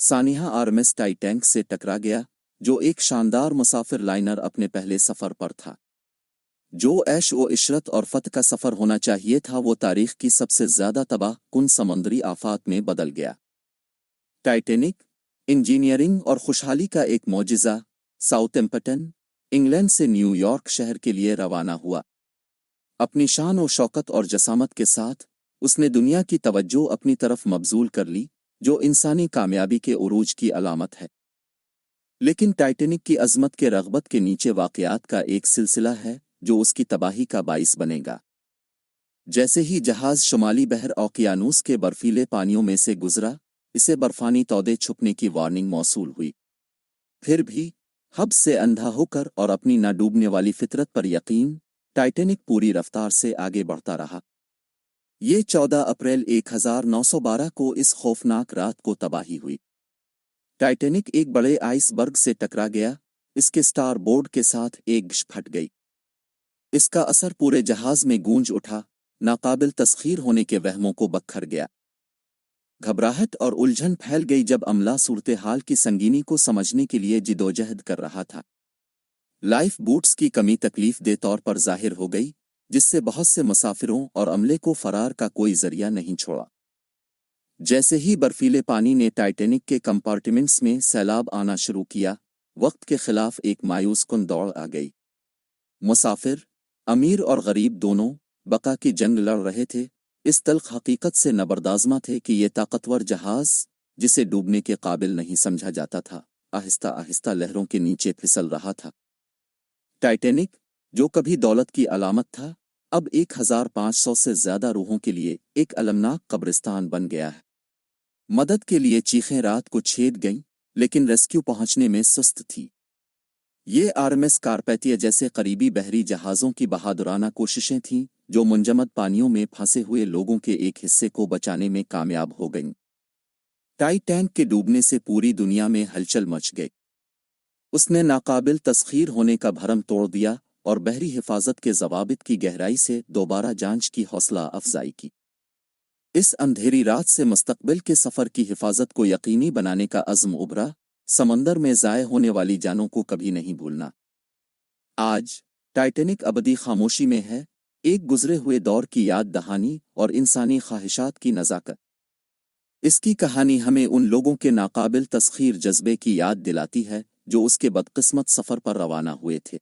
सानिहा RMS Titanic से टकरा गया, जो एक शानदार मुसाफिर लाइनर अपने पहले सफर पर था। जो ऐश व इशरत और फतह का सफर होना चाहिए था, वो तारीख की सबसे ज्यादा तबाह कुन समुद्री आफात में बदल गया। टाइटैनिक इंजीनियरिंग और खुशहाली का एक मौजिज़ा साउथैम्पटन, इंग्लैंड से न्यूयॉर्क शहर के लिए रवाना हुआ। अपनी शान और शौकत और जसामत के साथ उसने दुनिया की तवज्जो अपनी तरफ मबजूल कर ली, जो इंसानी कामयाबी के उरूज की अलामत है। लेकिन टाइटैनिक की अजमत के रग़बत के नीचे वाक़यात का एक सिलसिला है जो उसकी तबाही का बाइस बनेगा। जैसे ही जहाज़ शुमाली बहर ओकियानूस के बर्फीले पानियों में से गुजरा, इसे बर्फानी तौदे छुपने की वार्निंग मौसूल हुई। फिर भी हब्स से अंधा होकर और अपनी ना डूबने वाली फितरत पर यकीन, टाइटैनिक पूरी रफ्तार से आगे बढ़ता रहा। ये 14 अप्रैल 1912 को इस खौफनाक रात को तबाही हुई। टाइटैनिक एक बड़े आइसबर्ग से टकरा गया, इसके स्टार बोर्ड के साथ एक डिश फट गई। इसका असर पूरे जहाज में गूंज उठा, नाकाबिल तस्खीर होने के वहमों को बखर गया। घबराहट और उलझन फैल गई जब अमला सूरत हाल की संगीनी को समझने के लिए जिदोजहद कर रहा था। लाइफ बूट्स की कमी तकलीफ दे तौर पर जाहिर हो गई, जिससे बहुत से मुसाफिरों और अमले को फरार का कोई जरिया नहीं छोड़ा। जैसे ही बर्फीले पानी ने टाइटैनिक के कंपार्टमेंट्स में सैलाब आना शुरू किया, वक्त के खिलाफ एक मायूस कुन दौड़ आ गई। मुसाफिर, अमीर और गरीब दोनों बका की जंग लड़ रहे थे, इस तल्ख हकीकत से नबरदाज़मा थे कि ये ताकतवर जहाज़, जिसे डूबने के काबिल नहीं समझा जाता था, आहिस्ता आहिस्ता लहरों के नीचे फिसल रहा था। टाइटैनिक, जो कभी दौलत की अलामत था, अब 1500 से ज्यादा रूहों के लिए एक अलमनाक कब्रिस्तान बन गया है। मदद के लिए चीखें रात को छेद गईं, लेकिन रेस्क्यू पहुंचने में सुस्त थी। ये आरएमएस कारपैथिया जैसे करीबी बहरी जहाज़ों की बहादुराना कोशिशें थीं, जो मुंजमद पानियों में फंसे हुए लोगों के एक हिस्से को बचाने में कामयाब हो गईं। टाइटैनिक के डूबने से पूरी दुनिया में हलचल मच गई। उसने नाकाबिल तस्खीर होने का भरम तोड़ दिया और बहरी हिफाजत के ज़वाबित की गहराई से दोबारा जांच की हौसला अफजाई की। इस अंधेरी रात से मुस्तकबिल के सफ़र की हिफाजत को यकीनी बनाने का अज़्म उभरा, समंदर में ज़ाय होने वाली जानों को कभी नहीं भूलना। आज टाइटैनिक अबदी खामोशी में है, एक गुजरे हुए दौर की याद दहानी और इंसानी ख्वाहिशात की नज़ाकत। इसकी कहानी हमें उन लोगों के नाकाबिल तस्खीर जज्बे की याद दिलाती है जो उसके बदकिस्मत सफ़र पर रवाना हुए थे।